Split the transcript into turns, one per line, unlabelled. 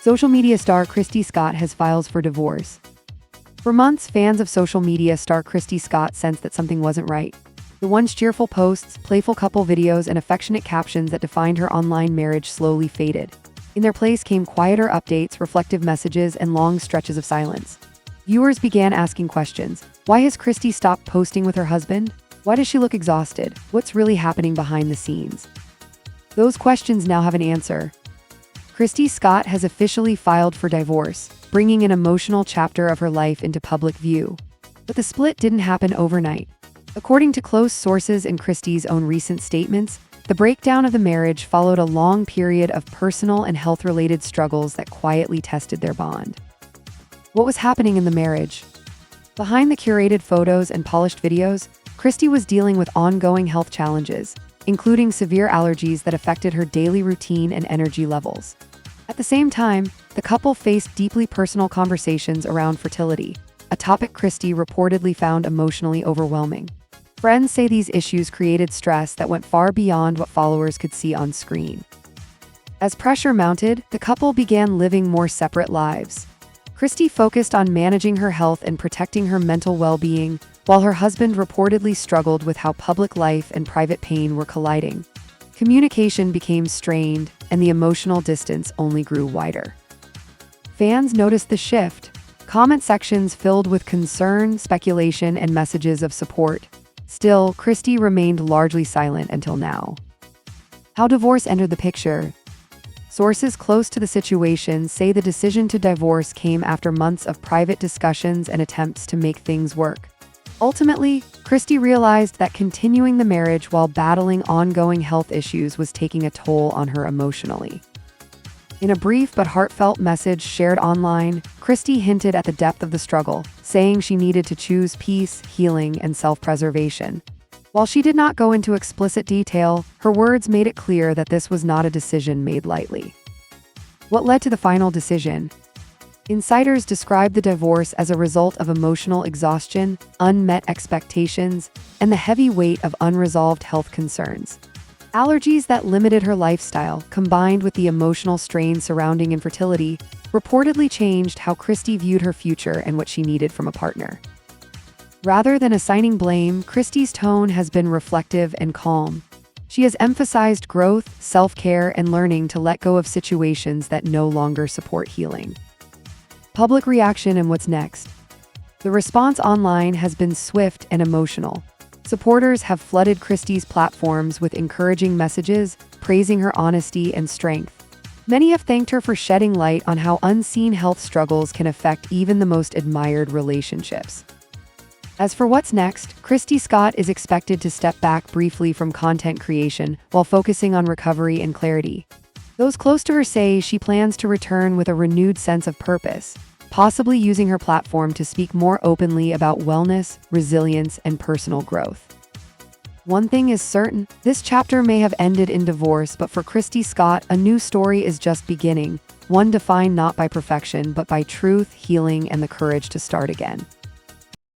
Social media star Kristi Scott has files for divorce. For months, fans of social media star Kristi Scott sensed that something wasn't right. The once cheerful posts, playful couple videos, and affectionate captions that defined her online marriage slowly faded. In their place came quieter updates, reflective messages, and long stretches of silence. Viewers began asking questions. Why has Kristi stopped posting with her husband? Why does she look exhausted? What's really happening behind the scenes? Those questions now have an answer. Kristi Scott has officially filed for divorce, bringing an emotional chapter of her life into public view. But the split didn't happen overnight. According to close sources and Kristi's own recent statements, the breakdown of the marriage followed a long period of personal and health-related struggles that quietly tested their bond. What was happening in the marriage? Behind the curated photos and polished videos, Kristi was dealing with ongoing health challenges, including severe allergies that affected her daily routine and energy levels. At the same time, the couple faced deeply personal conversations around fertility, a topic Kristi reportedly found emotionally overwhelming. Friends say these issues created stress that went far beyond what followers could see on screen. As pressure mounted, the couple began living more separate lives. Kristi focused on managing her health and protecting her mental well-being, while her husband reportedly struggled with how public life and private pain were colliding. Communication became strained, and the emotional distance only grew wider. Fans noticed the shift. Comment sections filled with concern, speculation, and messages of support. Still, Kristi remained largely silent until now. How divorce entered the picture. Sources close to the situation say the decision to divorce came after months of private discussions and attempts to make things work. Ultimately, Kristi realized that continuing the marriage while battling ongoing health issues was taking a toll on her emotionally. In a brief but heartfelt message shared online, Kristi hinted at the depth of the struggle, saying she needed to choose peace, healing, and self-preservation. While she did not go into explicit detail, her words made it clear that this was not a decision made lightly. What led to the final decision? Insiders described the divorce as a result of emotional exhaustion, unmet expectations, and the heavy weight of unresolved health concerns. Allergies that limited her lifestyle, combined with the emotional strain surrounding infertility, reportedly changed how Kristi viewed her future and what she needed from a partner. Rather than assigning blame, Kristi's tone has been reflective and calm. She has emphasized growth, self-care, and learning to let go of situations that no longer support healing. Public reaction and what's next. The response online has been swift and emotional. Supporters have flooded Kristi's platforms with encouraging messages, praising her honesty and strength. Many have thanked her for shedding light on how unseen health struggles can affect even the most admired relationships. As for what's next, Kristi Scott is expected to step back briefly from content creation while focusing on recovery and clarity. Those close to her say she plans to return with a renewed sense of purpose, possibly using her platform to speak more openly about wellness, resilience, and personal growth. One thing is certain, this chapter may have ended in divorce, but for Kristi Scott, a new story is just beginning, one defined not by perfection, but by truth, healing, and the courage to start again.